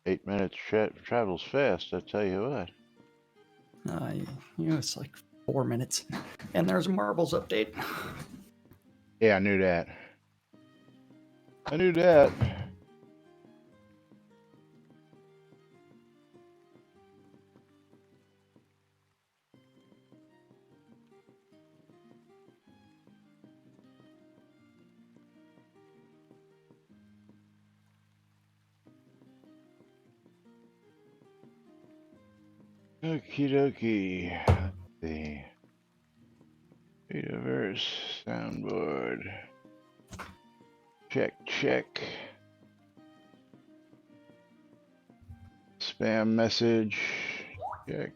8 minutes travels fast, I tell you what. It's like 4 minutes. And there's a marbles update. Yeah, I knew that. I knew that. Okie dokie. Let's see. Universe soundboard. Check. Spam message. Check.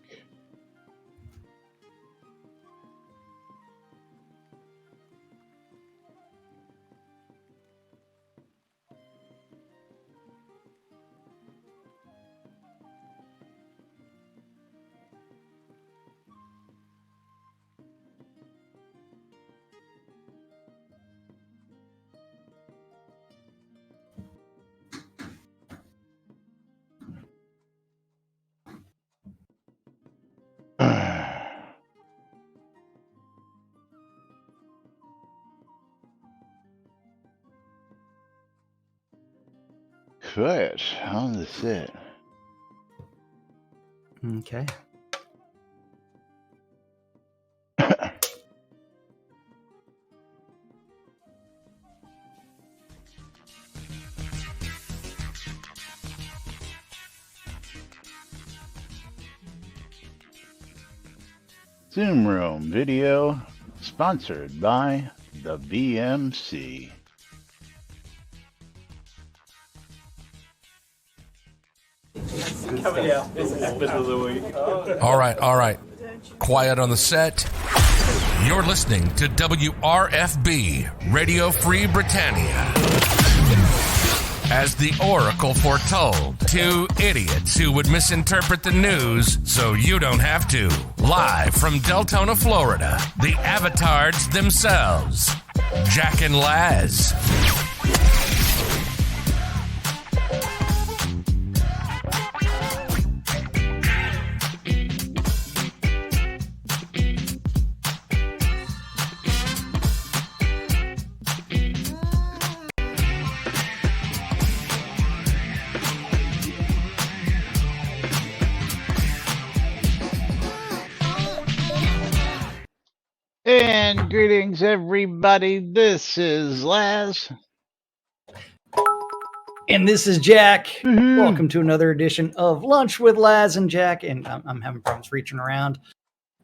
Quiet on the set. Okay. Zoom Room video sponsored by the VMC. All right. Quiet on the set. You're listening to WRFB, Radio Free Britannia. As the Oracle foretold, two idiots who would misinterpret the news so you don't have to. Live from Deltona, Florida, the avatars themselves, Jack and Laz. And greetings, everybody. This is Laz. And this is Jack. Mm-hmm. Welcome to another edition of Lunch with Laz and Jack. And I'm having problems reaching around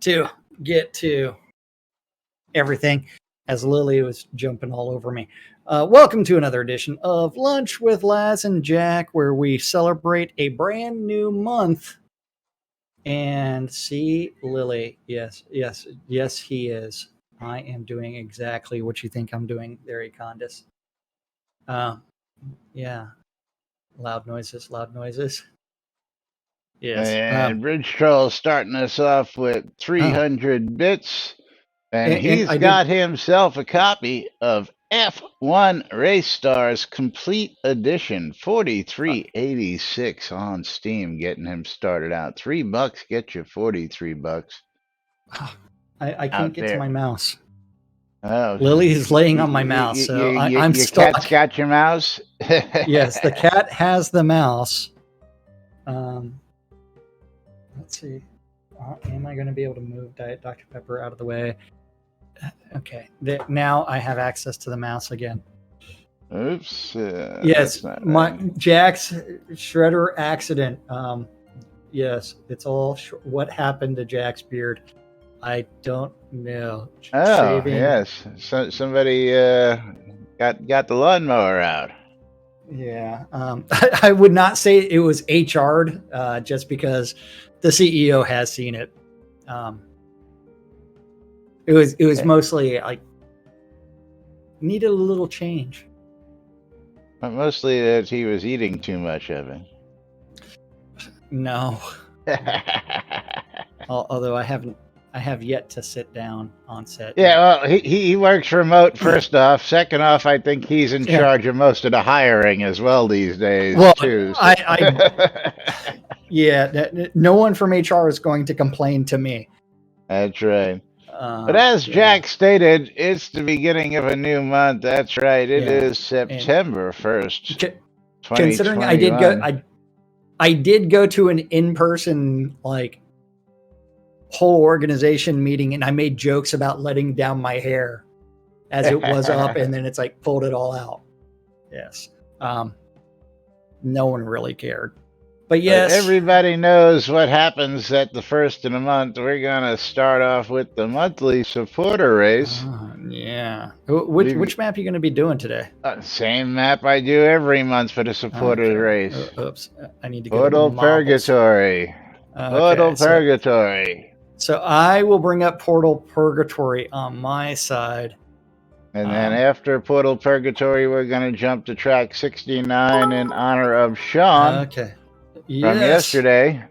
to get to everything as Lily was jumping all over me. Welcome to another edition of Lunch with Laz and Jack, where we celebrate a brand new month. And see, Lily, yes, he is. I am doing exactly what you think I'm doing there, Econdis. Yeah. Loud noises. Yes. And Bridge Troll starting us off with 300 bits. And he's got himself a copy of F1 Race Stars Complete Edition, $43.86 on Steam, getting him started out. $3 get you $43. I can't get to my mouse. Oh, Lily's laying on my mouse, so I'm stuck. Your cat's got your mouse? Yes, the cat has the mouse. Let's see. Am I going to be able to move Diet Dr. Pepper out of the way? Okay, now I have access to the mouse again. Oops. Yes, Jack's shredder accident. Yes, it's all what happened to Jack's beard. I don't know. Shaving. Yes. Somebody got the lawnmower out. Yeah. I would not say it was HR'd just because the CEO has seen it. It was mostly like needed a little change. But mostly that he was eating too much of it. No. Although I haven't I have yet to sit down on set. Yeah, well, he works remote, first off. Second off, I think he's in charge of most of the hiring as well these days, too. So. No one from HR is going to complain to me. That's right. But as Jack stated, it's the beginning of a new month. That's right. It is September 1st. Considering I did go to an in-person whole organization meeting, and I made jokes about letting down my hair as it was up, and then it's pulled it all out. Yes. No one really cared. But yes, everybody knows what happens at the first of the month. We're gonna start off with the monthly supporter race. Yeah. Which map are you going to be doing today? Same map I do every month for the supporter race. Oops. I need to go Portal Purgatory. Portal Purgatory. So I will bring up Portal Purgatory on my side. And then after Portal Purgatory, we're going to jump to track 69 in honor of Sean. Okay. From yesterday.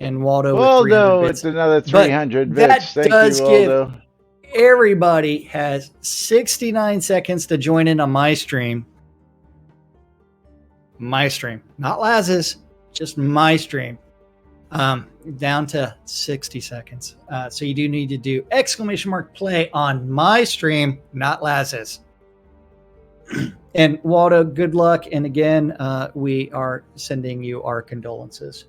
And Waldo with another 300 bits. Thank you, Waldo. Everybody has 69 seconds to join in on my stream. My stream. Not Laz's, just my stream. Down to 60 seconds. So you do need to do !play on my stream, not Laz's. And Waldo, good luck. And again, we are sending you our condolences.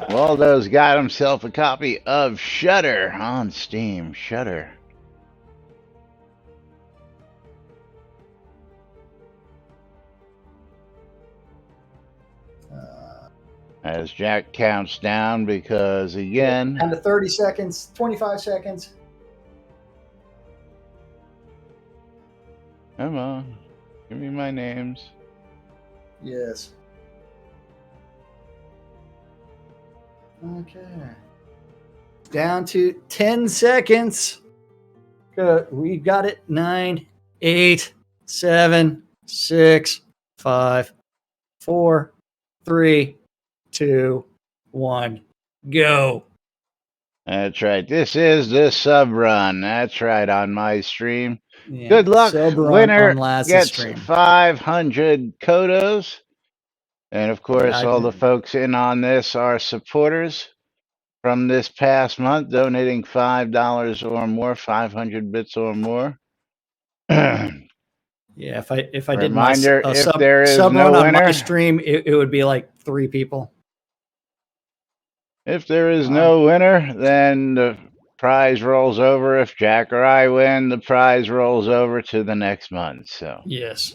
Waldo's got himself a copy of Shudder on Steam. Shudder. As Jack counts down, because again, down to 30 seconds, 25 seconds. Come on, give me my names. Yes. Okay. Down to 10 seconds. Good. We got it. 9, 8, 7, 6, 5, 4, 3, 2, 1. Go. That's right. This is the sub run. That's right, on my stream. Yeah, good luck. Winner gets stream. 500 Kodos. And of course, all the folks in on this are supporters from this past month, donating $5 or more, 500 bits or more. Yeah, if I did Reminder, my if sub, there is sub no run winner, on my stream, it would be 3 people. If there is no winner, then the prize rolls over. If Jack or I win, the prize rolls over to the next month. So yes.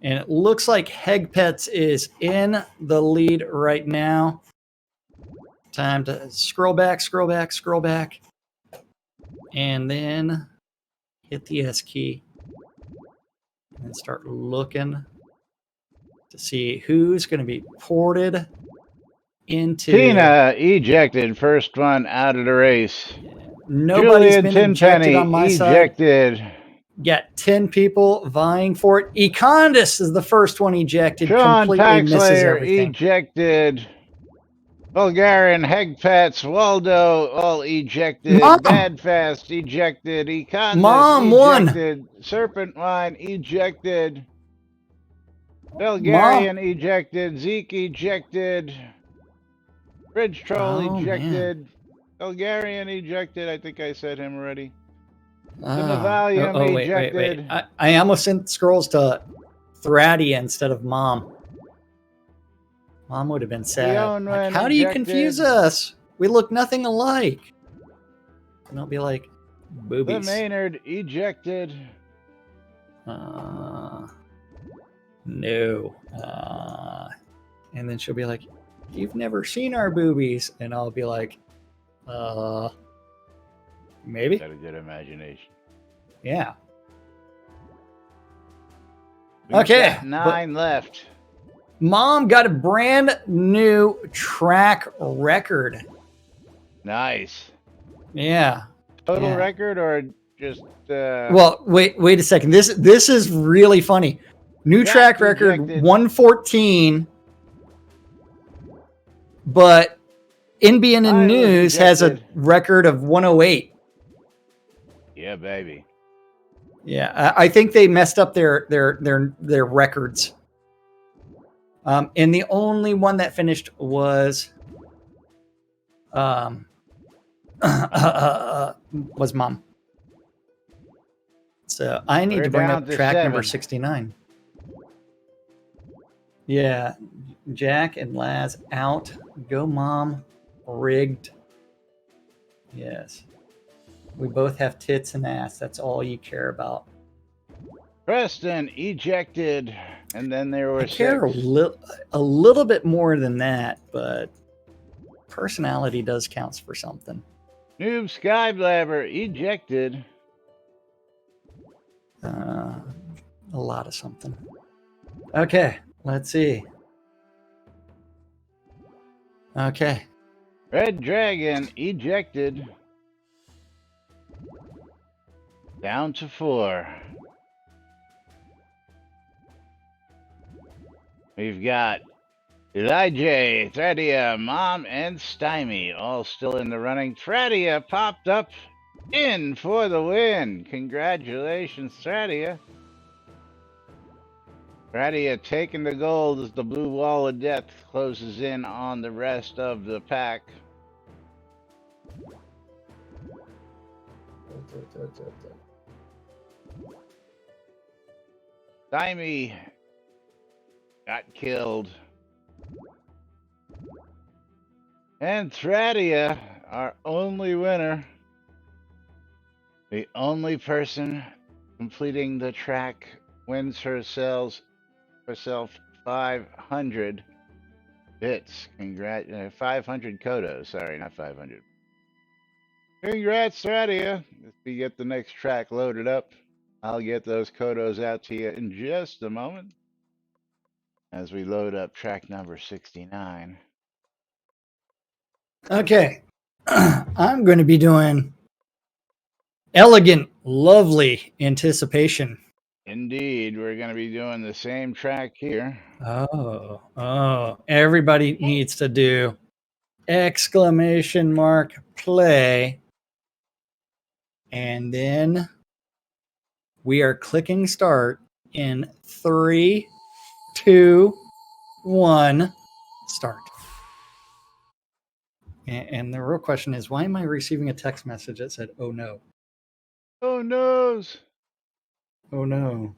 And it looks like Hegpets is in the lead right now. Time to scroll back, and then hit the S key and start looking to see who's going to be ported into. Tina ejected, first one out of the race. Nobody's been ejected on my ejected. Side. Got 10 people vying for it. Econdis is the first one ejected. Sean completely misses everything. Ejected. Bulgarian, Hegpets, Waldo, all ejected. Mom. Badfast, ejected. Econdis, Mom ejected. won. Serpent Wine, ejected. Bulgarian, ejected. Zeke, ejected. Bridge Troll, ejected. Man. Bulgarian, ejected. I think I said him already. Wait. I almost sent scrolls to Thradia instead of Mom. Mom would have been sad. How do you confuse us? We look nothing alike. And I'll be like, boobies. The Maynard ejected. No. And then she'll be like, you've never seen our boobies. And I'll be like, maybe. Got a good imagination. Yeah. Okay. 9 left. Mom got a brand new track record. Nice. Yeah. Total record or just Well, wait a second. This is really funny. New track record 114. But NBNN News has a record of 108. Yeah, baby. Yeah, I think they messed up their records. And the only one that finished was was Mom. So I need to bring up track number 69. Yeah, Jack and Laz out. Go Mom. Rigged. Yes. We both have tits and ass. That's all you care about. Preston ejected, and then there were I care a little bit more than that, but personality does count for something. Noob Skyblabber ejected. A lot of something. Okay, let's see. Okay. Red Dragon ejected. Down to 4. We've got Elijah, Thradia, Mom, and Stymie all still in the running. Thradia popped up in for the win. Congratulations, Thradia. Thradia taking the gold as the blue wall of death closes in on the rest of the pack. Stymie got killed. And Thradia, our only winner, the only person completing the track, wins herself 500 bits. 500 kodos. Sorry, not 500. Congrats, Thradia. If we get the next track loaded up, I'll get those kodos out to you in just a moment as we load up track number 69. Okay. I'm going to be doing Elegant, Lovely Anticipation. Indeed, we're going to be doing the same track here. Oh, everybody needs to do ! Play. And then we are clicking start in 3, 2, 1, start. And the real question is, why am I receiving a text message that said, oh no? Oh noes. Oh no.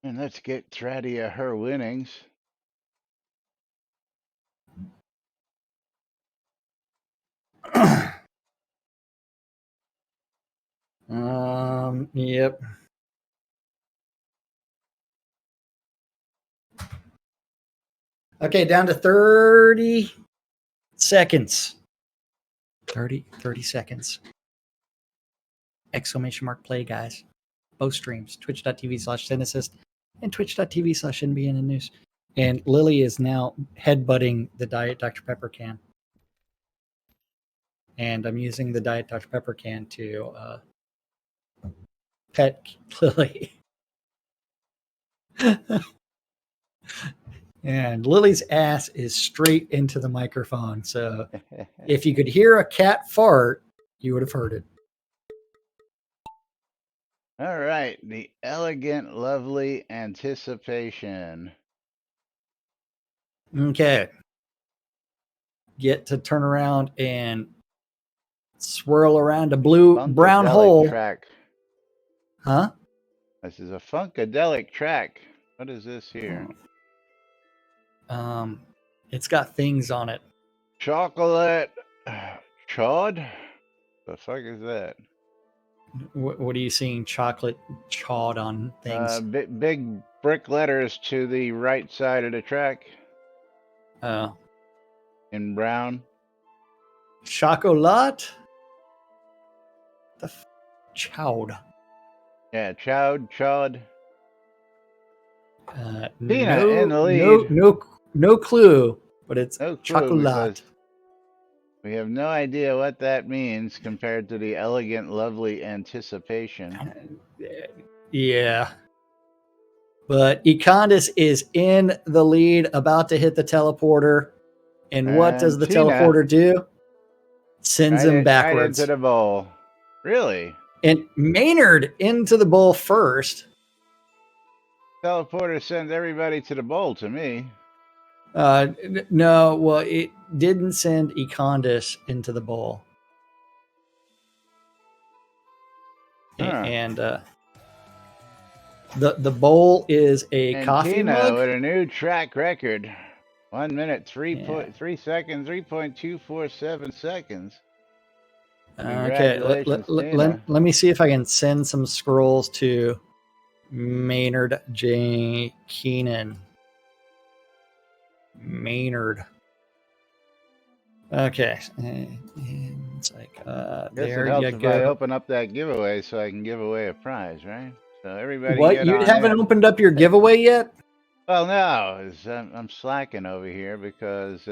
And let's get Thradia her winnings. Yep. Okay, down to 30 seconds. 30 seconds. ! Play, guys. Both streams, twitch.tv/Cynicist and twitch.tv/NBNN News. And Lily is now headbutting the Diet Dr. Pepper can. And I'm using the Diet Dr. Pepper can to pet Lily. And Lily's ass is straight into the microphone. So if you could hear a cat fart, you would have heard it. All right, the Elegant, Lovely Anticipation. Okay. Get to turn around and swirl around a brown hole. Track. Huh? This is a Funkadelic track. What is this here? It's got things on it. Chocolate chawed? The fuck is that? What are you seeing? Chocolate chawed on things. Big brick letters to the right side of the track. In brown. Chocolat? Chowed. Yeah, chawed. Tina in the lead. No clue, but it's chocolat. We have no idea what that means compared to the Elegant, Lovely Anticipation. Yeah. But Econdis is in the lead, about to hit the teleporter. And what does the teleporter do? Sends him backwards. Right into the bowl. Really? And Maynard into the bowl first. Teleporter sends everybody to the bowl to me. No, well, it didn't send Econdis into the bowl. And the bowl is a coffee mug with a new track record. 1 minute, 3 seconds, 3.247 seconds. Okay, let me see if I can send some scrolls to Maynard J. Keenan. Maynard. Okay. It's like, there you go. If I open up that giveaway so I can give away a prize, right? So everybody. What? You haven't opened up your giveaway yet? Well, no. I'm slacking over here because.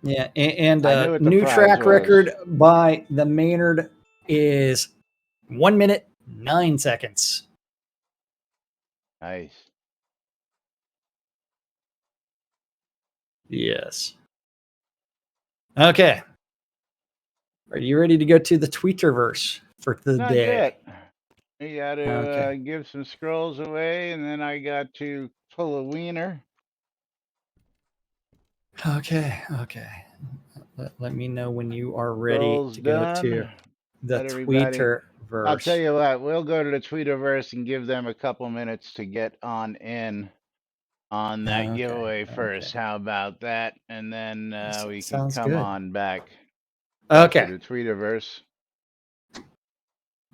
Yeah, and new track record by the Maynard is 1 minute, 9 seconds. Nice. Yes. Okay. Are you ready to go to the Tweeterverse for the Not day? Yet. We got to give some scrolls away, and then I got to pull a wiener. Okay. Let me know when you are ready to go to the Tweeterverse. I'll tell you what, we'll go to the Tweeterverse and give them a couple minutes to get on in on that giveaway first. How about that? And then we can come on back to the Tweeterverse.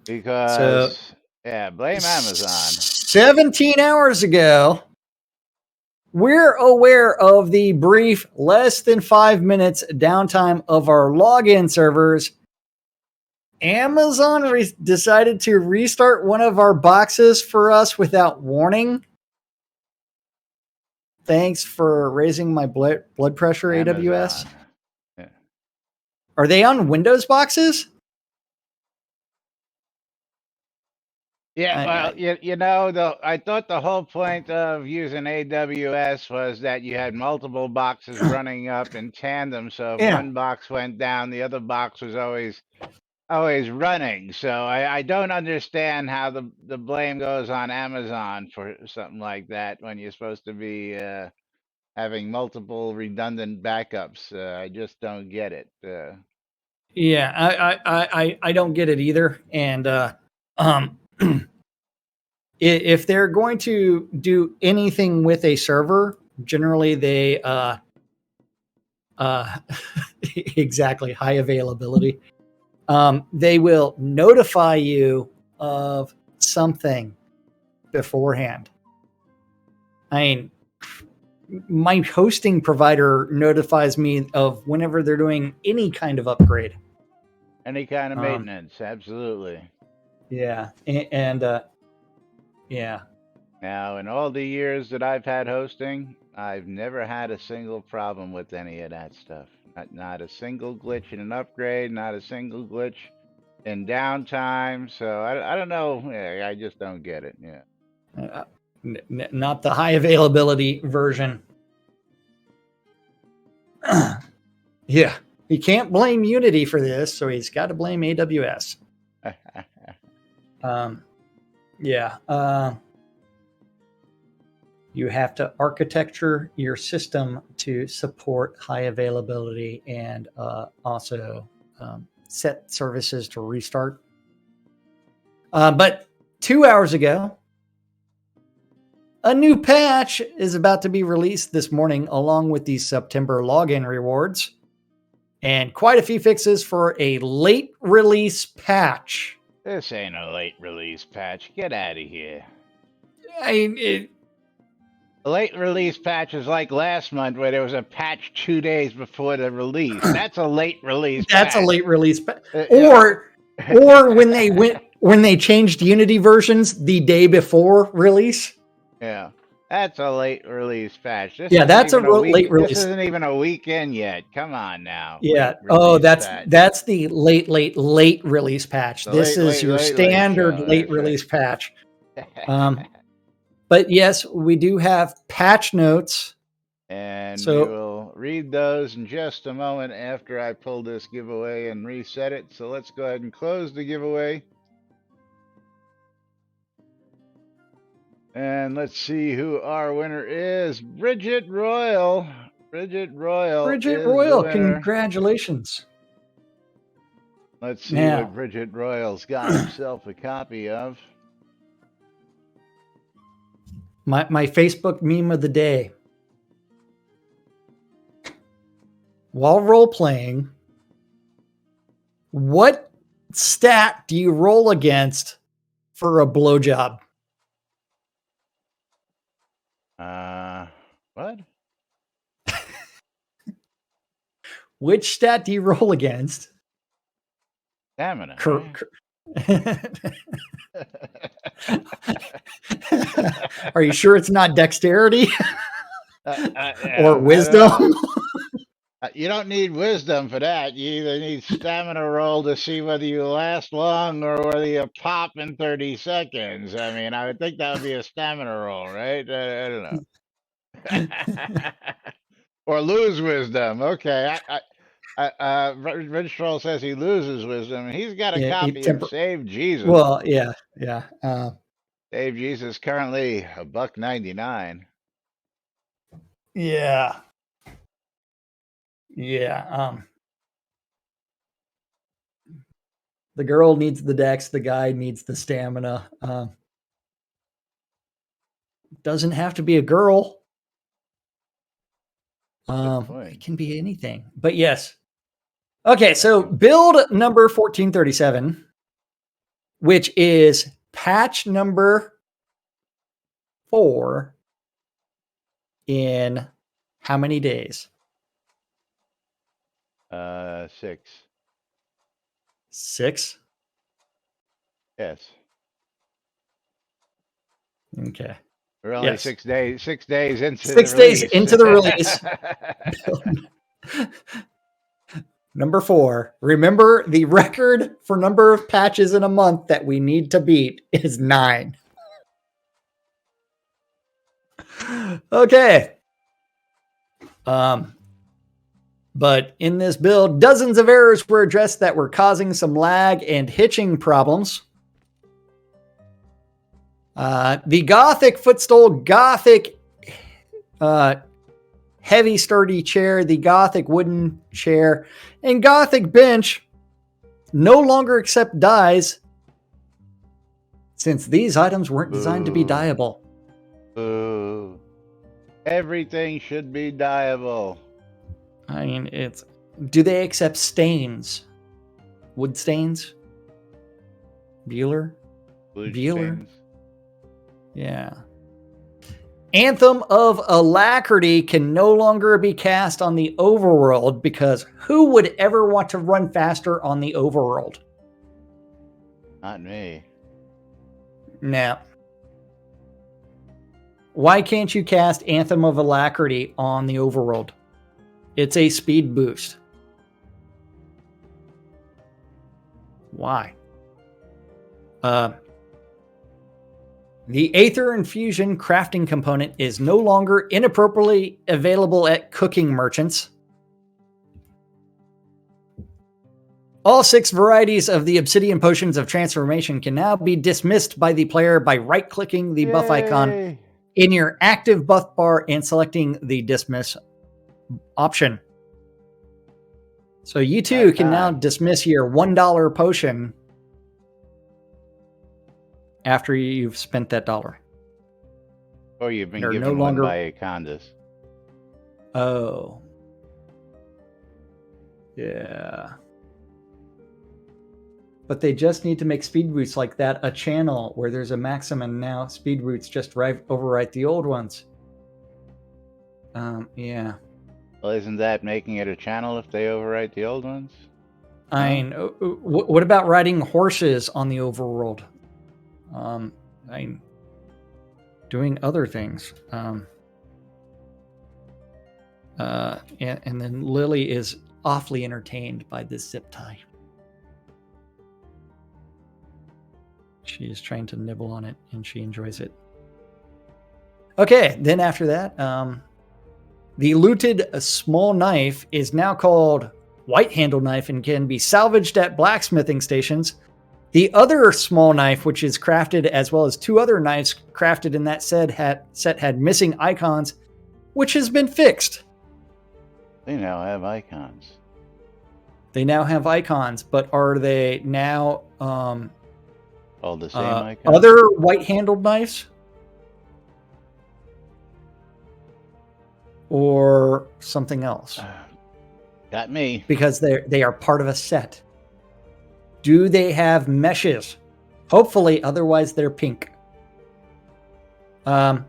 Because, blame Amazon. 17 hours ago, we're aware of the brief, less than 5 minutes downtime of our login servers. Amazon decided to restart one of our boxes for us without warning. Thanks for raising my blood pressure, Amazon. AWS. Yeah. Are they on Windows boxes? Yeah, I thought the whole point of using AWS was that you had multiple boxes running up in tandem. So if one box went down, the other box was always running. So I don't understand how the blame goes on Amazon for something like that when you're supposed to be having multiple redundant backups. I just don't get it. Yeah, I don't get it either. And if they're going to do anything with a server, generally they exactly, high availability. They will notify you of something beforehand. I mean, my hosting provider notifies me of whenever they're doing any kind of upgrade. Any kind of maintenance, absolutely. Yeah, and yeah. Now, in all the years that I've had hosting, I've never had a single problem with any of that stuff. Not a single glitch in an upgrade, not a single glitch in downtime. So I don't know. I just don't get it. Yeah. Not the high availability version. Yeah. He can't blame Unity for this, so he's got to blame AWS. You have to architecture your system to support high availability and also set services to restart. But 2 hours ago, a new patch is about to be released this morning, along with the September login rewards and quite a few fixes for a late release patch. This ain't a late release patch. Get out of here. A late release patch is like last month where there was a patch 2 days before the release. That's a late release patch. That's a late release patch. Or when they changed Unity versions the day before release. Yeah. That's a late release patch. That's a late release. This isn't even a weekend yet. Come on now. Yeah. That's the late release patch. This is your standard late release patch. But yes, we do have patch notes. And we will read those in just a moment after I pull this giveaway and reset it. So let's go ahead and close the giveaway. And let's see who our winner is. Bridget Royal. Bridget Royal is the winner. Congratulations. Let's see what Bridget Royal's got herself a copy of. My Facebook meme of the day. While role-playing, what stat do you roll against for a blowjob? What? Which stat do you roll against? Stamina. Are you sure it's not dexterity or wisdom? You don't need wisdom for that. You either need stamina roll to see whether you last long or whether you pop in 30 seconds. I mean, I would think that would be a stamina roll, right? I don't know. Or lose wisdom. Okay. Rich Troll says he loses wisdom. He's got a copy of Save Jesus. Well, yeah. Save Jesus currently $1.99. Yeah. The girl needs the dex. The guy needs the stamina. Doesn't have to be a girl. It can be anything. But yes. Okay, so build number 1437, which is patch number 4 in how many days? 6. 6? Yes. Okay. We're only 6 days. 6 days into 6 days into the release. Number 4. Remember, the record for number of patches in a month that we need to beat is 9. Okay. But in this build, dozens of errors were addressed that were causing some lag and hitching problems. The Gothic footstool, Gothic heavy sturdy chair, the Gothic wooden chair, and Gothic bench no longer accept dies since these items weren't designed to be dyeable. Everything should be dyeable. I mean, do they accept stains? Wood stains? Bueller? Stains. Yeah. Anthem of Alacrity can no longer be cast on the overworld because who would ever want to run faster on the overworld? Not me. No. Why can't you cast Anthem of Alacrity on the overworld? It's a speed boost. Why? The Aether Infusion crafting component is no longer inappropriately available at cooking merchants. All 6 varieties of the Obsidian Potions of Transformation can now be dismissed by the player by right-clicking the buff icon in your active buff bar and selecting the dismiss option. So you too can now dismiss your $1 potion after you've spent that $1. Or you've been given one by Acondas. Oh. Yeah. But they just need to make speed routes like that a channel where there's a maximum now. Speed routes just overwrite the old ones. Yeah. Well, isn't that making it a channel if they overwrite the old ones? I mean, what about riding horses on the overworld? I mean, doing other things. And then Lily is awfully entertained by this zip tie. She is trying to nibble on it, and she enjoys it. Okay, then after that, the looted small knife is now called white handled knife and can be salvaged at blacksmithing stations. The other small knife, which is crafted as well as two other knives crafted in that set had missing icons, which has been fixed. They now have icons. They now have icons, but are they now All the same icons? other white-handled knives? Or something else? Got me. Because they are part of a set. Do they have meshes? Hopefully, otherwise they're pink. Then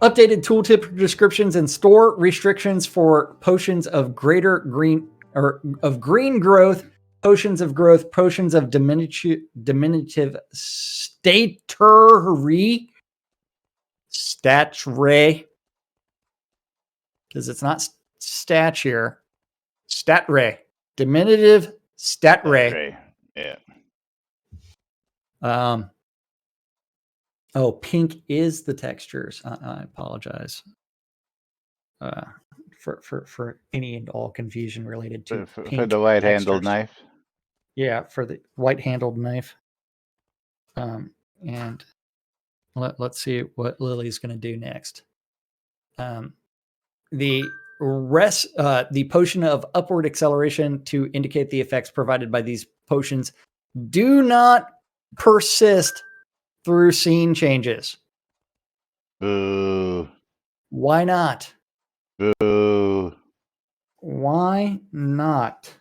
updated tooltip descriptions and store restrictions for potions of greater green or of green growth, potions of growth, potions of diminutive stature, because it's not stature, stat ray, diminutive stat ray. Yeah. Oh, pink is the textures. I apologize for any and all confusion related to for pink the white-handled textures. knife. Yeah, for the white-handled knife. And let's see what Lily's going to do next. The potion of upward acceleration to indicate the effects provided by these potions do not persist through scene changes. Boo. Why not? Boo. Why not?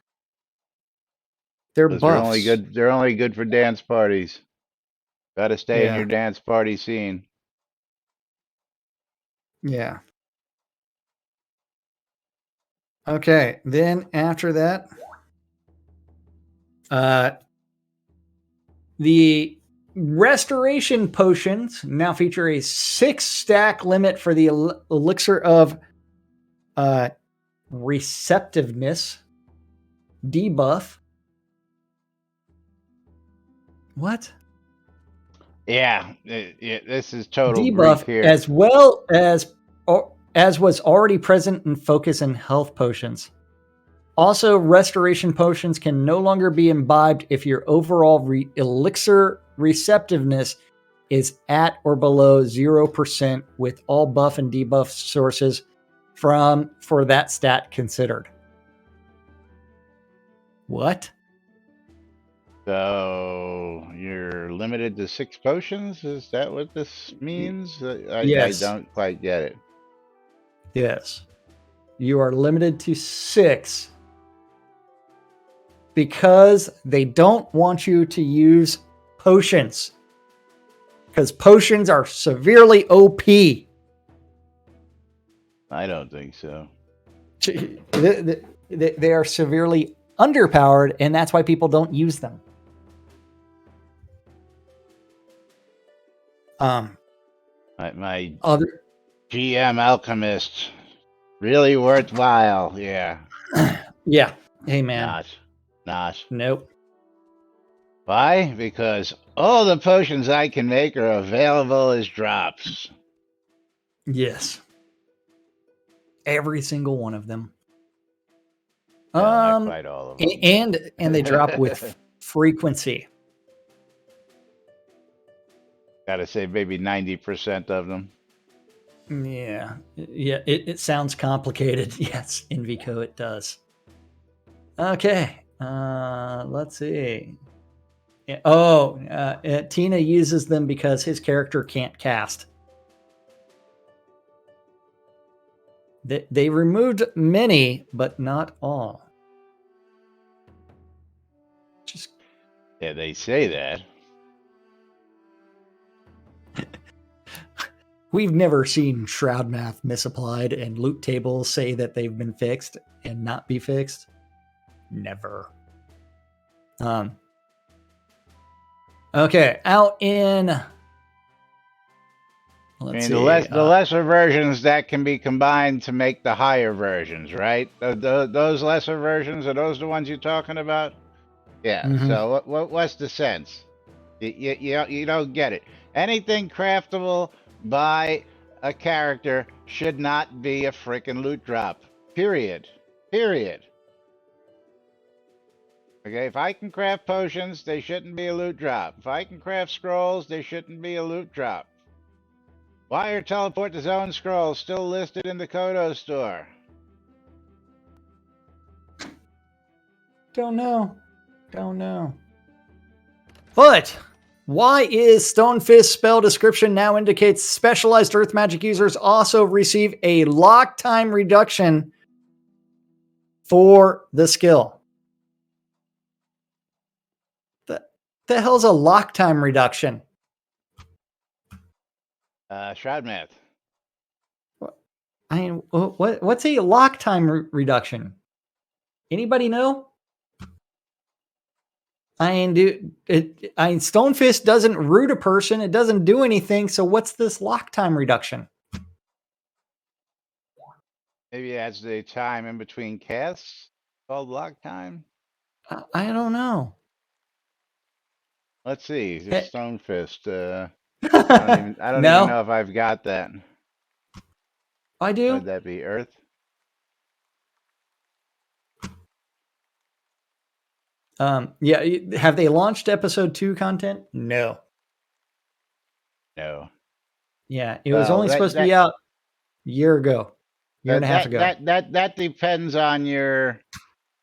They're buffs. They're only good for dance parties. Got to stay in your dance party scene. Yeah. Okay, then after that, the restoration potions now feature a 6-stack limit for the elixir of receptiveness debuff. What? Yeah, this is total Debuff Greek here. as well as was already present in focus and health potions. Also, restoration potions can no longer be imbibed if your overall elixir receptiveness is at or below 0% with all buff and debuff sources for that stat considered. What? So you're limited to 6 potions? Is that what this means? Yes. I don't quite get it. Yes. You are limited to 6 because they don't want you to use potions. Because potions are severely OP. I don't think so. They are severely underpowered, and that's why people don't use them. My other GM alchemist, really worthwhile. Yeah. Yeah. Hey, man. Not. Nope. Why? Because all the potions I can make are available as drops. Yes. Every single one of them. Not quite all of them. And they drop with frequency. Gotta say, maybe 90% of them. Yeah. It sounds complicated. Yes, in Vico it does. Okay. Let's see. Tina uses them because his character can't cast. They removed many, but not all. Yeah, they say that. We've never seen Shroud math misapplied and loot tables say that they've been fixed and not be fixed. Never. Okay, out in... The lesser versions that can be combined to make the higher versions, right? Those lesser versions, are those the ones you're talking about? Yeah. Mm-hmm. So what's the sense? You don't get it. Anything craftable by a character should not be a freaking loot drop. Period. Period. Okay, if I can craft potions, they shouldn't be a loot drop. If I can craft scrolls, they shouldn't be a loot drop. Why are teleport to zone scrolls still listed in the Kodo store? Don't know. But why is Stonefist spell description now indicates specialized earth magic users also receive a lock time reduction for the skill? The hell's a lock time reduction? Shroud math. I mean, what's a lock time reduction? Anybody know? I mean, Stonefist doesn't root a person. It doesn't do anything. So what's this lock time reduction? Maybe that's the time in between casts called lock time. I don't know. Let's see. This Stonefist. I don't even know if I've got that. I do. Would that be Earth? Yeah. Have they launched episode 2 content? No. Yeah, it was only supposed to be out a year ago, year and a half ago. That depends on your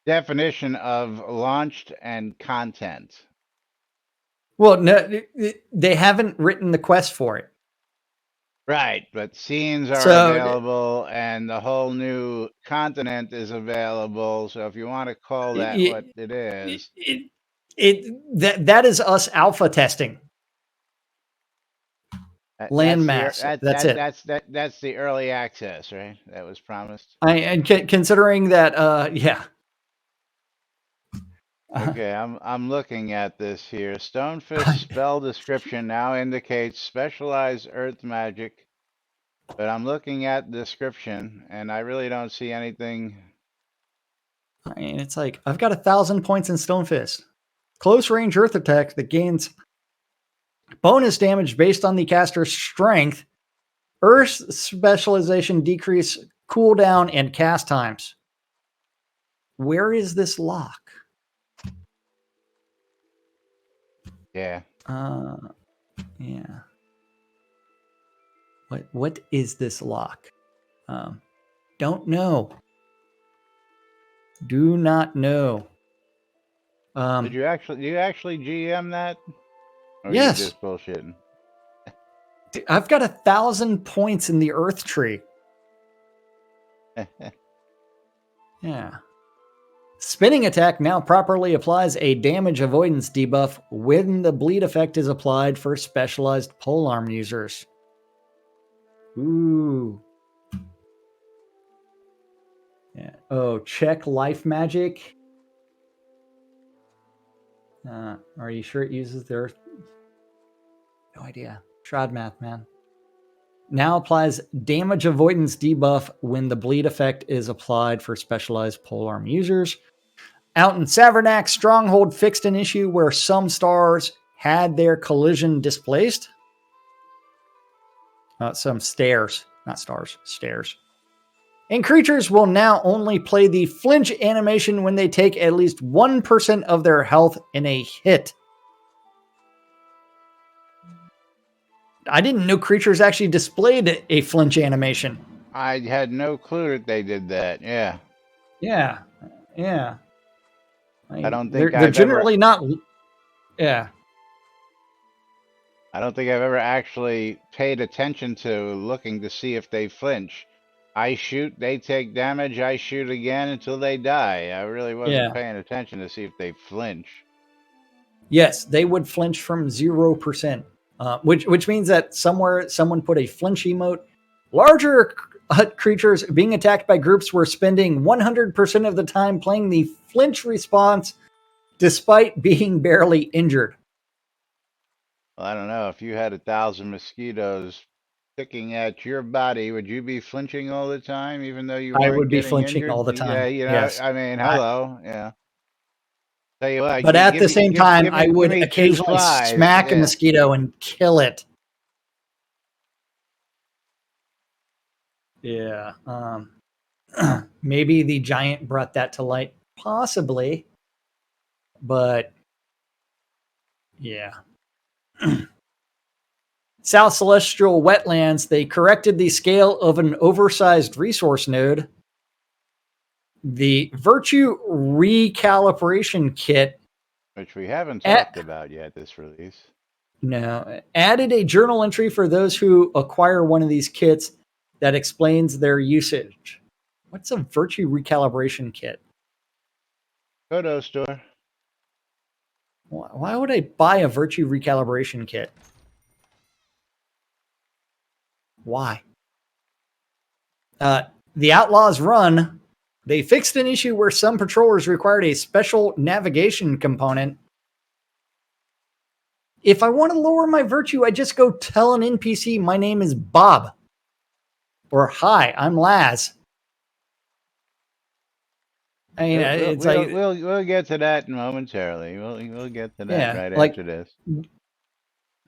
definition of launched and content. Well, no, they haven't written the quest for it. Right, but scenes are available and the whole new continent is available. So if you want to call that what it is. That is us alpha testing. Landmass. That's it. That's the early access, right? That was promised. And considering that, yeah. Okay, I'm looking at this here. Stonefist spell description now indicates specialized earth magic, but I'm looking at the description and I really don't see anything. I mean, it's like I've got 1,000 points in Stonefist. Close range earth attack that gains bonus damage based on the caster's strength. Earth specialization decrease cooldown and cast times. Where is this lock? Yeah. Yeah. What is this lock? Don't know. Do not know. Did you actually GM that? Or yes. Are you just bullshitting? I've got 1,000 points in the Earth tree. Yeah. Spinning attack now properly applies a damage avoidance debuff when the bleed effect is applied for specialized polearm users. Ooh. Yeah. Oh, check life magic. Are you sure it uses the earth? No idea. Shroud math, man. Now applies damage avoidance debuff when the bleed effect is applied for specialized polearm users. Out in Savernac, Stronghold fixed an issue where some stars had their collision displaced. Some stairs, not stars, stairs. And creatures will now only play the flinch animation when they take at least 1% of their health in a hit. I didn't know creatures actually displayed a flinch animation. I had no clue that they did that. Yeah. Yeah. Yeah. I don't think they're generally not. Yeah. I don't think I've ever actually paid attention to looking to see if they flinch. I shoot, they take damage, I shoot again until they die. I really wasn't paying attention to see if they flinch. Yes, they would flinch from 0%, which means that someone put a flinch emote. Larger creatures being attacked by groups were spending 100% of the time playing the flinch response despite being barely injured. Well, I don't know. If you had 1,000 mosquitoes picking at your body, would you be flinching all the time, even though you weren't I would be getting flinching injured? all the time. Yeah, you know, yes. I mean, hello, yeah. Tell you what, but at the same time, I would occasionally smack a mosquito and kill it. Yeah. Maybe the giant brought that to light, possibly, but yeah. South Celestial Wetlands, they corrected the scale of an oversized resource node. The Virtue Recalibration Kit, which we haven't talked about yet this release. No, added a journal entry for those who acquire one of these kits that explains their usage. What's a Virtue Recalibration Kit? Photo store. Why would I buy a Virtue Recalibration Kit? Why? The Outlaws Run, they fixed an issue where some patrollers required a special navigation component. If I want to lower my virtue, I just go tell an NPC my name is Bob. Or hi, I'm Laz. I mean, we'll get to that momentarily. We'll get to that right after this.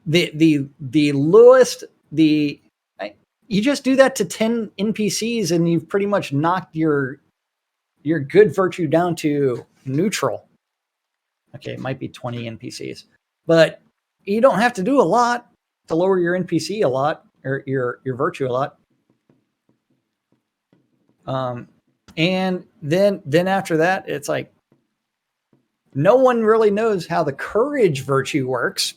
The lowest you just do that to 10 NPCs and you've pretty much knocked your good virtue down to neutral. Okay, it might be 20 NPCs, but you don't have to do a lot to lower your NPC a lot or your virtue a lot. And then after that, it's like no one really knows how the courage virtue works.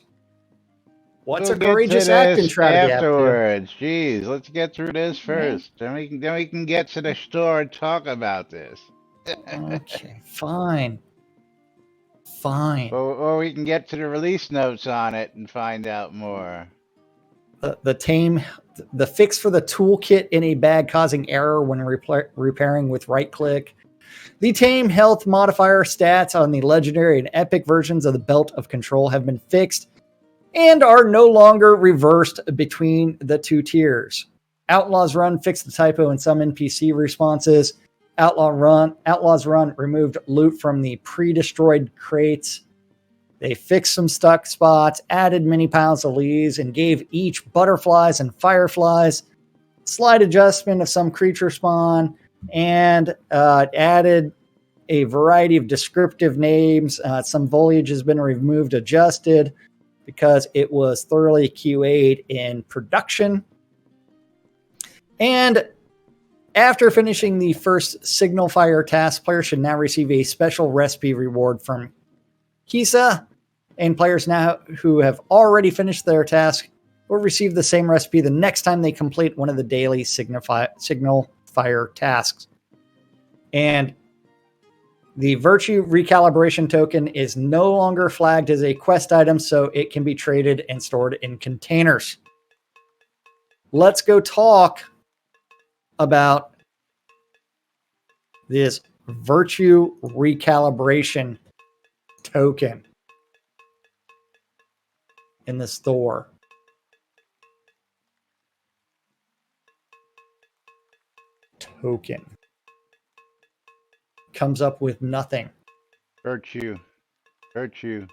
What's a courageous act in Shroud afterwards? Jeez, let's get through this first. Yeah. Then we can get to the store and talk about this. Okay, fine. Or we can get to the release notes on it and find out more. The fix for the toolkit in a bag causing error when repairing with right click. The tame health modifier stats on the legendary and epic versions of the Belt of Control have been fixed and are no longer reversed between the two tiers. Outlaws Run fixed the typo in some NPC responses. Outlaws Run removed loot from the pre-destroyed crates. They fixed some stuck spots, added mini piles of leaves, and gave each butterflies and fireflies. Slight adjustment of some creature spawn, and added a variety of descriptive names. Some foliage has been removed, adjusted, because it was thoroughly QA'd in production. And after finishing the first Signal Fire task, players should now receive a special recipe reward from Kisa, and players now who have already finished their task will receive the same recipe the next time they complete one of the daily Signal Fire tasks. And the Virtue Recalibration token is no longer flagged as a quest item, so it can be traded and stored in containers. Let's go talk about this Virtue Recalibration token in the store. Token comes up with nothing. Virtue. Virtue.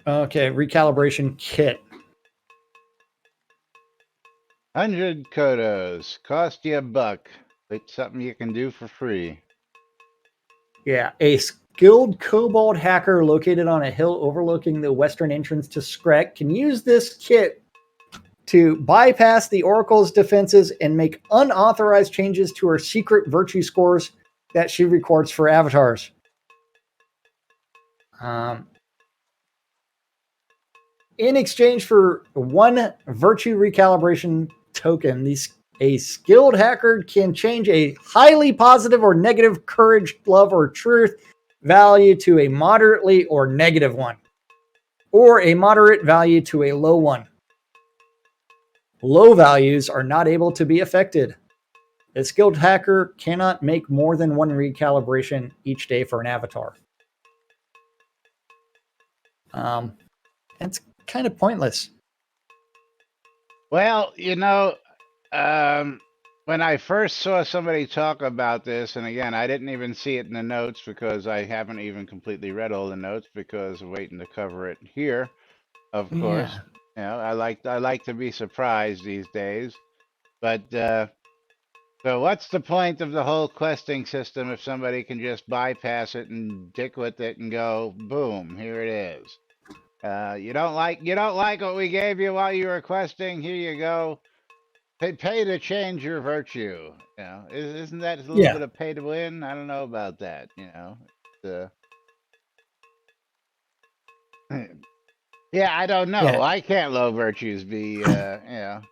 Okay, recalibration kit. 100 Kodos. Cost you $1. It's something you can do for free. Yeah, a skilled kobold hacker located on a hill overlooking the western entrance to Skrek can use this kit to bypass the Oracle's defenses and make unauthorized changes to her secret virtue scores that she records for avatars. In exchange for 1 virtue recalibration token, a skilled hacker can change a highly positive or negative courage, love, or truth value to a moderately or negative one, or a moderate value to a low one. Low values are not able to be affected. A skilled hacker cannot make more than 1 recalibration each day for an avatar. It's kind of pointless. Well, when I first saw somebody talk about this, and again, I didn't even see it in the notes because I haven't even completely read all the notes because I'm waiting to cover it here, of course. I like to be surprised these days. But so what's the point of the whole questing system if somebody can just bypass it and dick with it and go, boom, here it is. You don't like what we gave you while you were questing? Here you go. Pay to change your virtue. Isn't that a little Yeah. bit of pay to win? I don't know about that. It's, yeah, I don't know. Yeah. Why can't low virtues be? And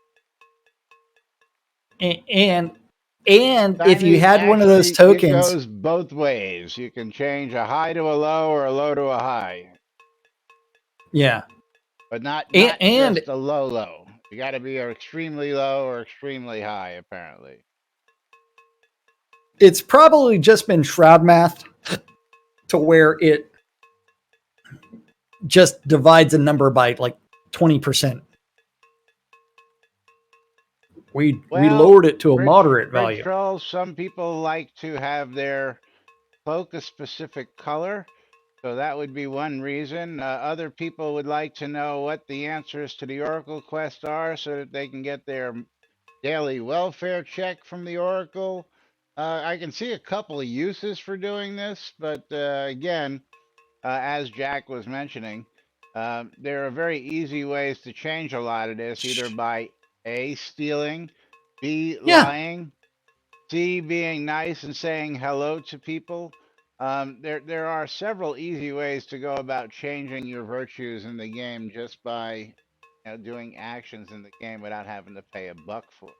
if you Timing had one of those actually it tokens, goes both ways. You can change a high to a low or a low to a high, yeah. but not And just a low. You got to be extremely low or extremely high, apparently. it's probably just been Shroud math to where it just divides a number by like 20%. We lowered it to a moderate Bridge value. trolls, some people like to have their cloak a specific color. So that would be one reason. Other people would like to know what the answers to the Oracle quest are so that they can get their daily welfare check from the Oracle. I can see a couple of uses for doing this, but again, as Jack was mentioning, there are very easy ways to change a lot of this, either by A, stealing, B, Yeah. lying, C, being nice and saying hello to people. There are several easy ways to go about changing your virtues in the game just by doing actions in the game without having to pay a buck for it.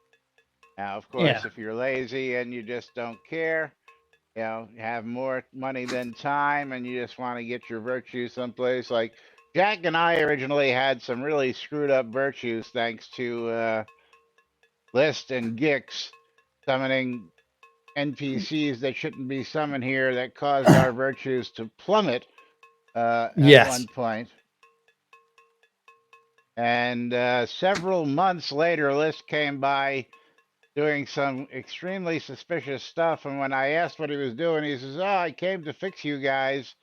Now, of Yeah. course, if you're lazy and you just don't care, you have more money than time and you just want to get your virtues someplace. Like Jack and I originally had some really screwed up virtues thanks to List and Gix summoning NPCs that shouldn't be summoned here that caused our virtues to plummet at Yes. one point. And several months later, List came by doing some extremely suspicious stuff. And when I asked what he was doing, he says, "Oh, I came to fix you guys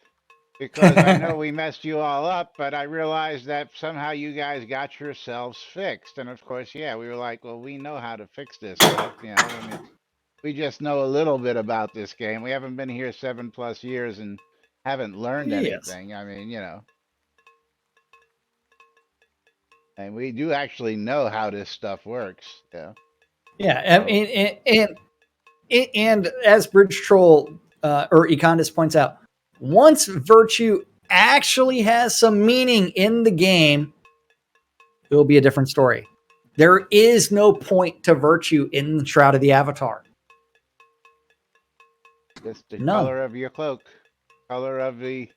because I know we messed you all up, but I realized that somehow you guys got yourselves fixed." And of course, yeah, we were like, well, we know how to fix this stuff. I mean, we just know a little bit about this game. We haven't been here 7+ years and haven't learned Yes. anything. I mean, and we do actually know how this stuff works. Yeah. Yeah. I mean, and as Bridge Troll or Econdis points out, once virtue actually has some meaning in the game, it will be a different story. There is no point to virtue in the Shroud of the Avatar. Just the None. color of your cloak, color of the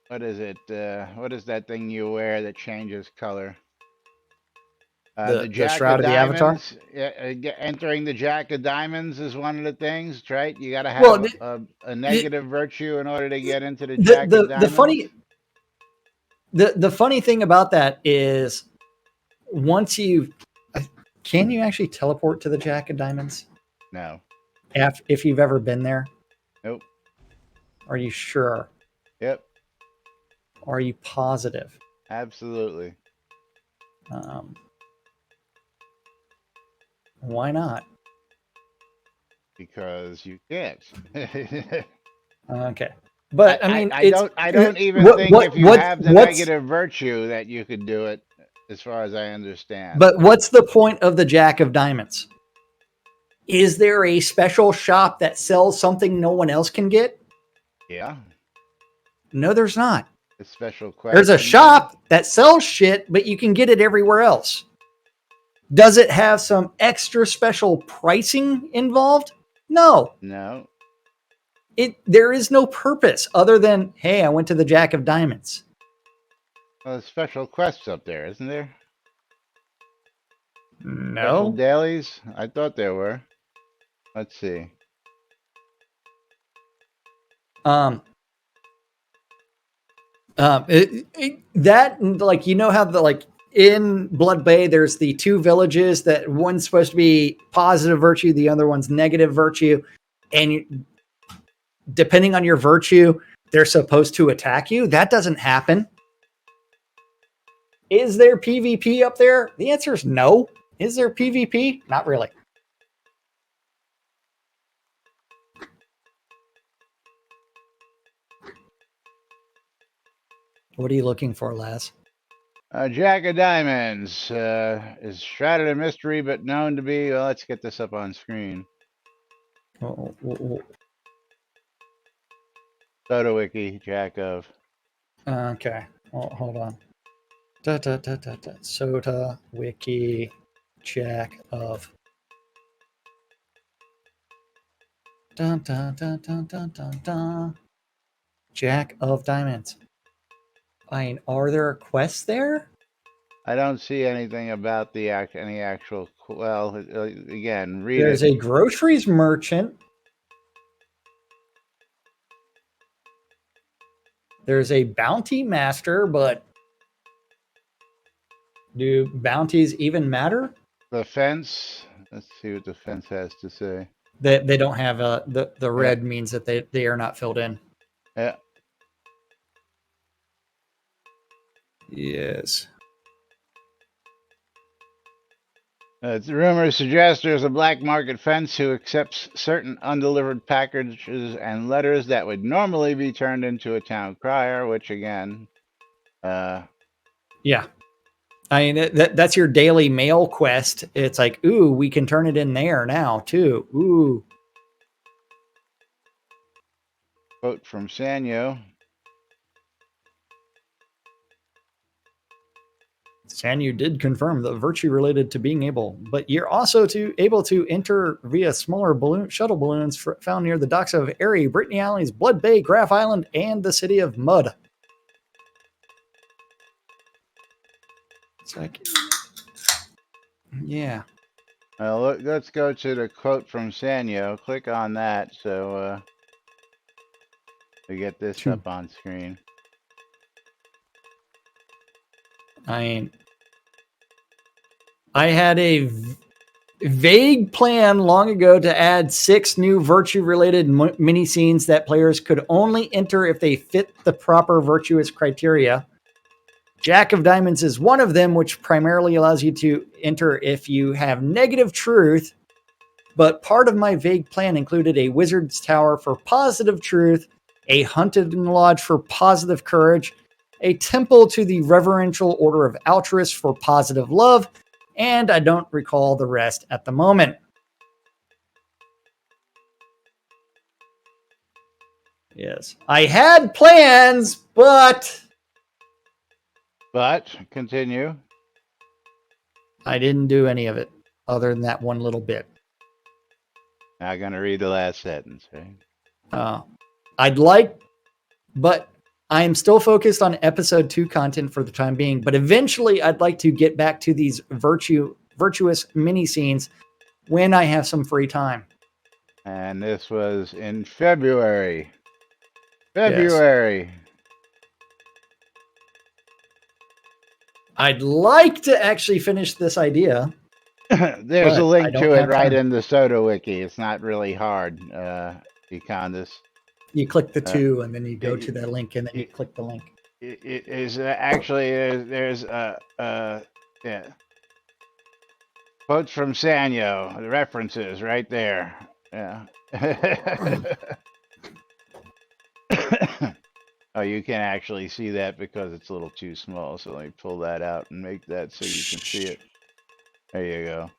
what is it? What is that thing you wear that changes color? The The Jack Shroud of of the Avatar. Diamonds. Entering the Jack of Diamonds is one of the things, right? You got to Well, have a negative virtue in order to get into the the Jack of the Diamonds. the funny thing about that is once you can you actually teleport to the Jack of Diamonds? No. If you've ever been there? Nope. Are you sure? Yep. Are you positive? Absolutely. Why not? Because you can't. Okay. But I mean, I don't even think if you have the negative virtue that you could do it, as far as I understand. But what's the point of the Jack of Diamonds? Is there a special shop that sells something no one else can get? Yeah. No, there's not. A special question. There's a shop that sells shit, but you can get it everywhere else. Does it have some extra special pricing involved? No. No. There is no purpose other than, hey, I went to the Jack of Diamonds. Well, there's special quests up there, isn't there? No. Special dailies? I thought there were. Let's see. That, like, you know how in Blood Bay, there's the two villages that one's supposed to be positive virtue, the other one's negative virtue. And depending on your virtue, they're supposed to attack you. That doesn't happen. Is there PvP up there? The answer is no. Is there PvP? Not really. What are you looking for, Laz? Jack of Diamonds is shrouded in mystery, but known to be. Well, let's get this up on screen. Soda Wiki, Jack of. Okay. Well, hold on. Soda Wiki, Jack of. Dun, dun, dun, dun, dun, dun, dun. Jack of Diamonds. I mean, are there quests there? I don't see anything about the any actual. Well, again, read There's it. a groceries merchant. There's a bounty master, but do bounties even matter? The fence. Let's see what the fence has to say. They don't have the red means that they are not filled in. Yeah. Yes. Rumors suggest there's a black market fence who accepts certain undelivered packages and letters that would normally be turned into a town crier, which again, yeah. I mean, that's your daily mail quest. It's like, ooh, we can turn it in there now, too. Ooh. Quote from Sanyo. Sanyu did confirm the virtue related to being able, but you're also able to enter via smaller shuttle balloons found near the docks of Erie, Brittany Islands, Blood Bay, Graff Island, and the city of Mud. It's like, yeah. Let's go to the quote from Sanyo. Click on that so we get this up on screen. I had a vague plan long ago to add 6 new virtue-related mini scenes that players could only enter if they fit the proper virtuous criteria. Jack of Diamonds is one of them, which primarily allows you to enter if you have negative truth. But part of my vague plan included a wizard's tower for positive truth, a hunting lodge for positive courage, a temple to the reverential order of altruists for positive love, and I don't recall the rest at the moment. Yes. I had plans, but continue. I didn't do any of it other than that one little bit. Not going to read the last sentence, right? I'd like, but I am still focused on episode 2 content for the time being, but eventually I'd like to get back to these virtuous mini scenes when I have some free time. And this was in February. Yes. I'd like to actually finish this idea. There's a link to it right in the Soda Wiki. It's not really hard, Econdas. You click the 2 and then you go to that link and then you click the link. It is actually there's yeah. Quotes from Sanyo, the references right there. Yeah. Oh, you can actually see that because it's a little too small. So let me pull that out and make that so you can see it. There you go.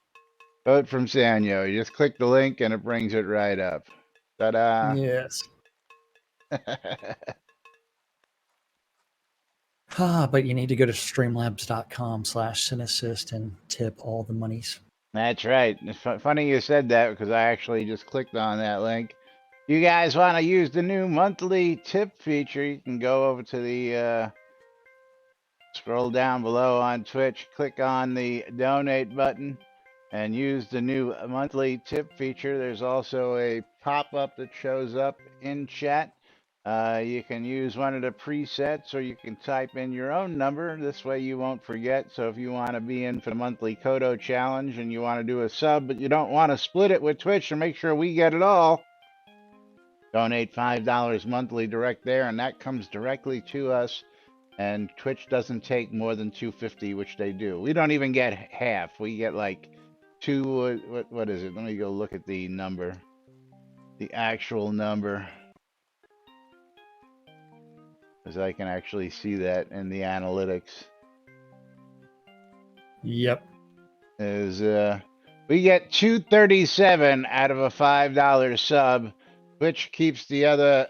Quote from Sanyo. You just click the link and it brings it right up. Ta-da! Yes. But you need to go to streamlabs.com/Cineassist and tip all the monies. That's right. It's funny you said that because I actually just clicked on that link. You guys want to use the new monthly tip feature, you can go over to the scroll down below on Twitch, click on the donate button and use the new monthly tip feature. There's also a pop-up that shows up in chat. You can use one of the presets or you can type in your own number. This way you won't forget. So if you want to be in for the monthly Kodo challenge and you want to do a sub, but you don't want to split it with Twitch to make sure we get it all, donate $5 monthly direct there, and that comes directly to us. and Twitch doesn't take more than 250, which they do. We don't even get half. We get like two. What is it? Let me go look at the number, the actual number, because I can actually see that in the analytics. Yep. Is we get 237 out of a $5 sub, which keeps the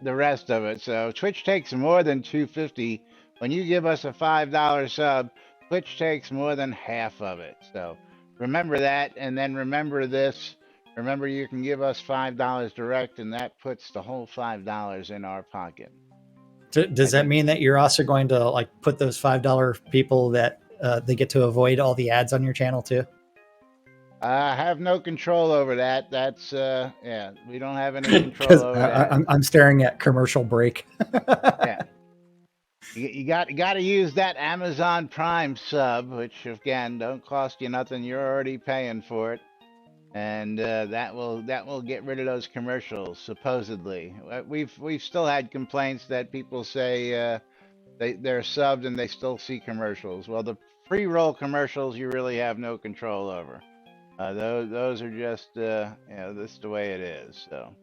rest of it. So Twitch takes more than 250. When you give us a $5 sub, Twitch takes more than half of it. So remember that, and then remember this. Remember, you can give us $5 direct, and that puts the whole $5 in our pocket. Does that mean that you're also going to like put those $5 people that they get to avoid all the ads on your channel too? I have no control over that. That's yeah, we don't have any control over that. I'm staring at commercial break. Yeah, you got to use that Amazon Prime sub, which again don't cost you nothing. You're already paying for it, and that will get rid of those commercials. Supposedly, we've still had complaints that people say they're subbed and they still see commercials. Well, the pre-roll commercials you really have no control over. Those are just this is the way it is. So,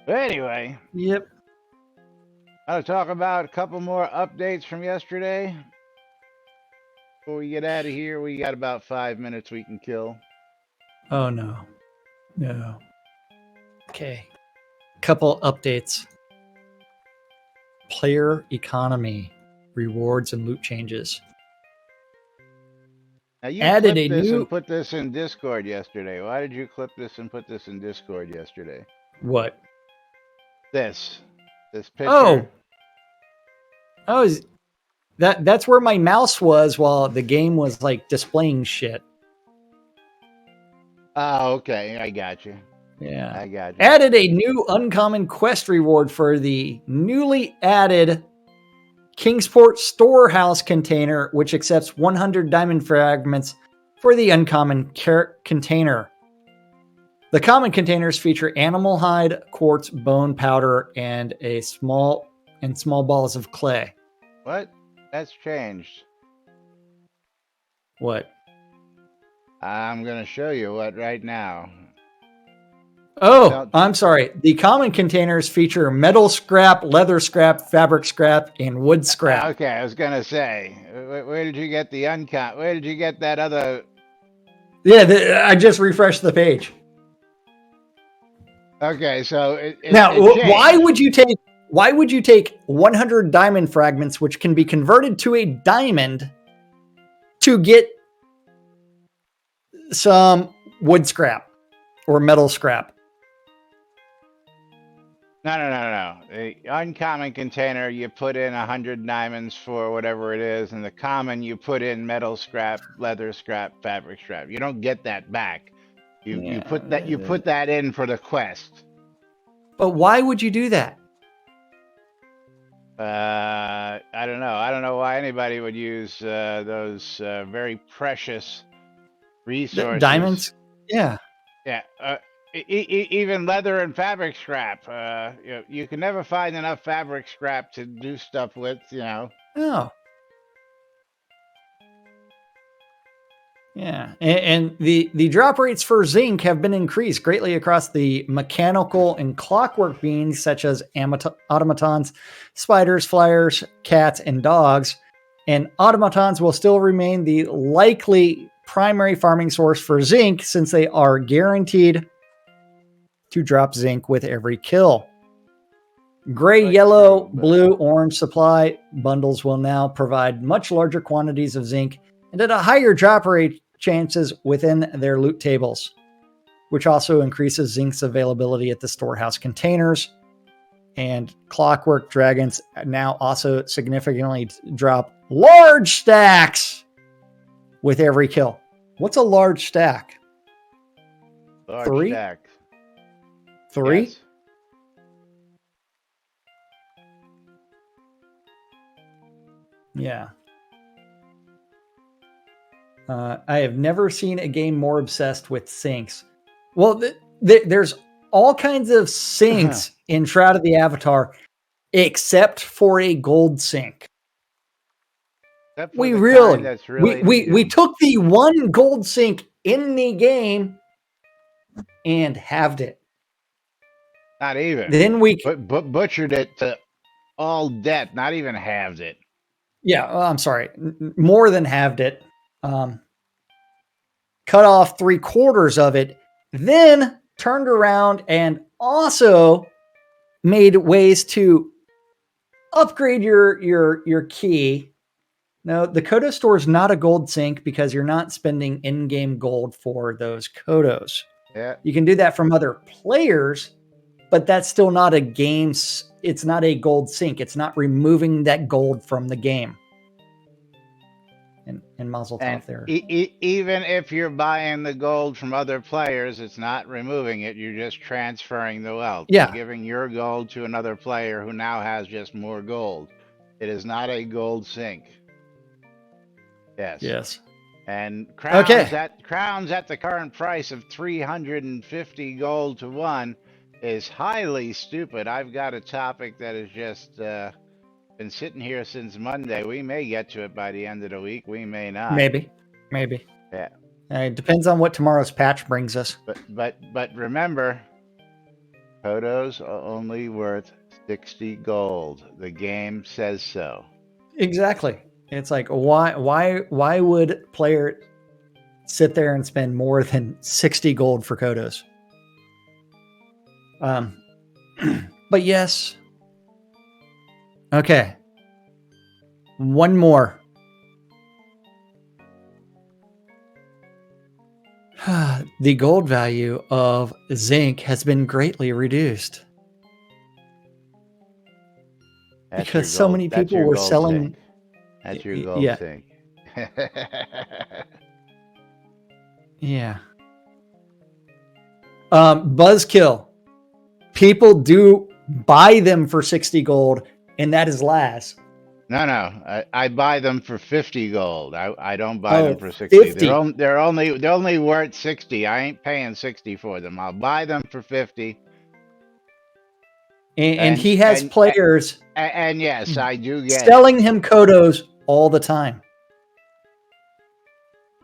but anyway, Yep. I'll talk about a couple more updates from yesterday. Before we get out of here, we got about 5 minutes we can kill. Oh no. Okay. Couple updates. Player economy, rewards and loot changes. Now you Added clipped a this new- and put this in Discord yesterday. Why did you clip this and put this in Discord yesterday? What? This picture. That's where my mouse was while the game was like displaying shit. Oh, okay. I got you. Yeah. I got you. Added a new uncommon quest reward for the newly added Kingsport Storehouse container, which accepts 100 diamond fragments for the uncommon container. The common containers feature animal hide, quartz, bone powder, and small balls of clay. What? That's changed. What? I'm gonna show you what right now. Oh, I'm sorry. The common containers feature metal scrap, leather scrap, fabric scrap, and wood scrap. Okay, I was gonna say, where did you get the Where did you get that other? Yeah, I just refreshed the page. Okay, so why would you take 100 diamond fragments, which can be converted to a diamond, to get some wood scrap or metal scrap? No. The uncommon container, you put in 100 diamonds for whatever it is, and the common, you put in metal scrap, leather scrap, fabric scrap. You don't get that back. You put that in for the quest. But why would you do that? I don't know. I don't know why anybody would use those very precious resources. Diamonds? Yeah. Yeah. Even leather and fabric scrap. You can never find enough fabric scrap to do stuff with, Oh. Yeah. And the drop rates for zinc have been increased greatly across the mechanical and clockwork beings, such as automatons, spiders, flyers, cats, and dogs. And automatons will still remain the likely primary farming source for zinc, since they are guaranteed to drop zinc with every kill. Gray, yellow, blue, orange supply bundles will now provide much larger quantities of zinc and at a higher drop rate chances within their loot tables, which also increases zinc's availability at the storehouse containers. And clockwork dragons now also significantly drop large stacks with every kill. What's a large stack? Large 3? stack. 3? Yes. Yeah. I have never seen a game more obsessed with sinks. Well, there's all kinds of sinks in Shroud of the Avatar, except for a gold sink. We took the one gold sink in the game and halved it. Not even. Then we butchered it to all death. Not even halved it. Yeah, I'm sorry, more than halved it. Cut off 3/4 of it, then turned around and also made ways to upgrade your key. No, the Kodo store is not a gold sink because you're not spending in-game gold for those Kodos. Yeah. You can do that from other players, but that's still not a game's. It's not a gold sink. It's not removing that gold from the game. And Mazel Tov there. Even if you're buying the gold from other players, it's not removing it. You're just transferring the wealth. Yeah. You're giving your gold to another player who now has just more gold. It is not a gold sink. Yes. Yes. And crowns at the current price of 350 gold to 1 is highly stupid. I've got a topic that is just been sitting here since Monday. We may get to it by the end of the week. We may not. Maybe. Yeah. It depends on what tomorrow's patch brings us. But remember, Kodos are only worth 60 gold. The game says so. Exactly. It's like why would player sit there and spend more than 60 gold for Kodos? But yes. Okay. One more. The gold value of zinc has been greatly reduced. Because so many people were selling. Sink. That's your gold sink. Yeah. Buzzkill. People do buy them for 60 gold, and that is Laz. No. I buy them for 50 gold. I don't buy them for 60. 50. They're only worth 60. I ain't paying 60 for them. I'll buy them for 50. And he has players. And yes, I do get selling him Kodos all the time.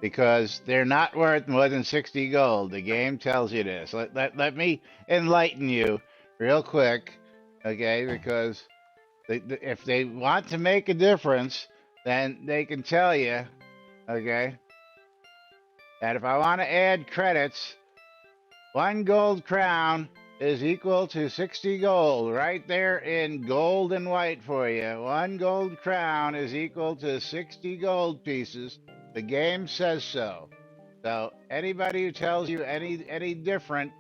Because they're not worth more than 60 gold. The game tells you this. Let me enlighten you real quick, okay? Because if they want to make a difference, then they can tell you, okay, that if I want to add credits, 1 gold crown is equal to 60 gold. Right there in gold and white for you. 1 gold crown is equal to 60 gold pieces. The game says so. So anybody who tells you any different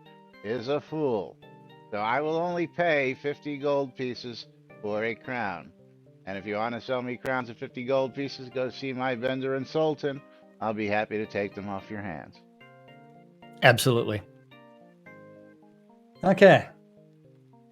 is a fool. So I will only pay 50 gold pieces for a crown. And if you want to sell me crowns of 50 gold pieces, go see my vendor in Sultan. I'll be happy to take them off your hands. Absolutely. Okay.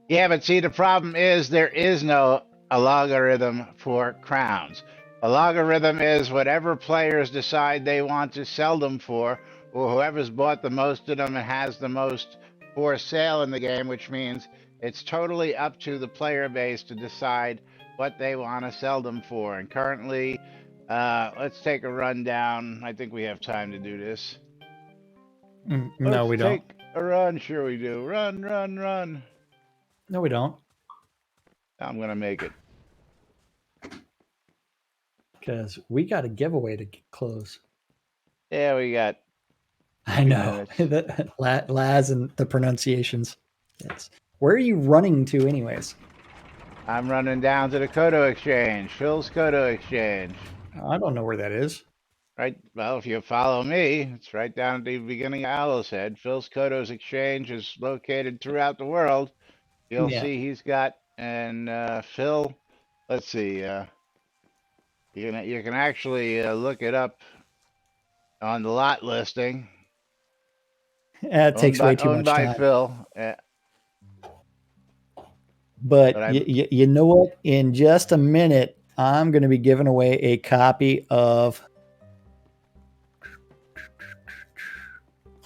Yeah, but see, the problem is there is no logarithm for crowns. A logarithm is whatever players decide they want to sell them for, or whoever's bought the most of them and has the most for sale in the game, which means it's totally up to the player base to decide what they want to sell them for. And currently, let's take a rundown. I think we have time to do this. No, we don't. Take a run. Sure we do. Run. No, we don't. I'm going to make it. Because we got a giveaway to close. Yeah, we got. I know. Laz and the pronunciations. Where are you running to anyways? I'm running down to the Kodo Exchange. Phil's Kodo Exchange. I don't know where that is. Right. Well, if you follow me, it's right down at the beginning of Owl's Head. Phil's Kodo's Exchange is located throughout the world. You'll see he's got, and Phil, let's see, you can actually look it up on the lot listing. It takes way too much time. Owned by Phil. But you know what? In just a minute, I'm going to be giving away a copy of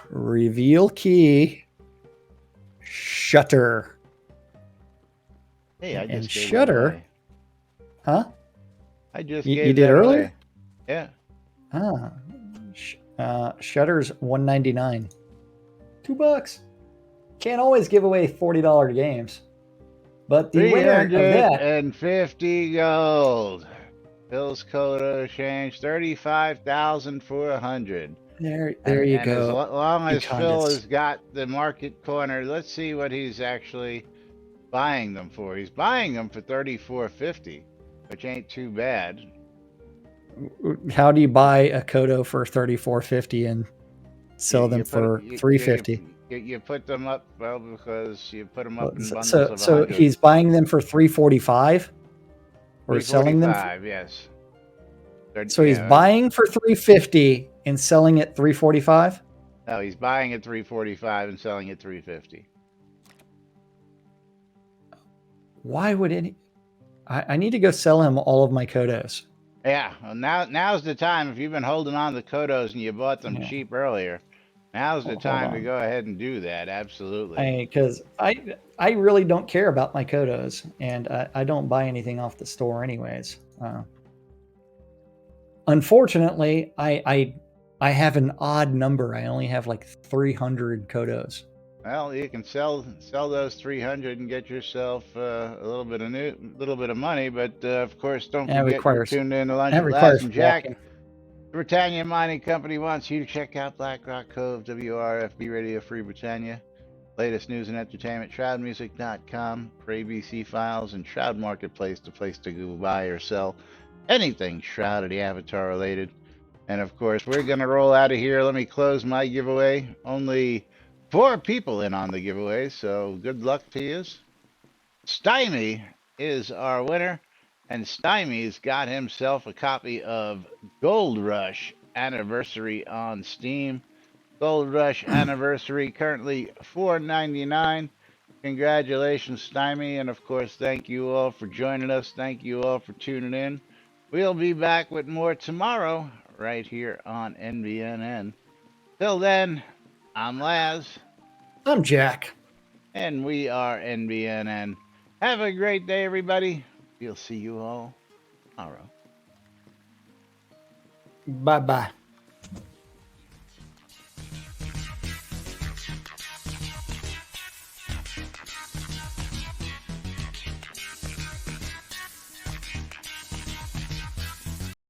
Reveal Key Shutter. Hey, I just gave Shutter. that away. Huh? I just you gave did that earlier? away. Yeah. Shutter's $199. $2. Can't always give away $40 games. But the winner of that, 350 gold. Phil's Kodo change 35,400. there you And go. as long as Phil Ucondas. has got the market corner, let's see what he's actually buying them for. He's buying them for 34.50, which ain't too bad. How do you buy a Kodo for $34.50 and sell them for $350? You put them up, well, because you put them up in bundles of 100. So he's buying them for $345, or selling them. Yes. So he's buying for $350 and selling at $345. No, he's buying at $345 and selling at $350. Why would any? I need to go sell him all of my Kodos. Yeah, well, now's the time. If you've been holding on to the Kodos and you bought them cheap earlier, now's the time to go ahead and do that. Absolutely. Because I really don't care about my Kodos, and I don't buy anything off the store anyways. Unfortunately, I have an odd number. I only have like 300 Kodos. Well, you can sell those 300 and get yourself a little bit of money, but of course, don't forget you're tuned in to Lunch with Laz and Jack. The Britannia Mining Company wants you to check out Blackrock Cove, WRFB Radio Free Britannia. Latest news and entertainment, shroudmusic.com, for ABC Files, and Shroud Marketplace, the place to go buy or sell anything Shroud or the Avatar related. And of course, we're going to roll out of here. Let me close my giveaway. Only 4 people in on the giveaway, so good luck to you. Stymie is our winner, and Stymie's got himself a copy of Gold Rush Anniversary on Steam. Gold Rush Anniversary, currently $4.99. Congratulations, Stymie, and of course, thank you all for joining us. Thank you all for tuning in. We'll be back with more tomorrow, right here on NBNN. Till then, I'm Laz. I'm Jack. And we are NBNN. Have a great day, everybody. We'll see you all tomorrow. Bye-bye.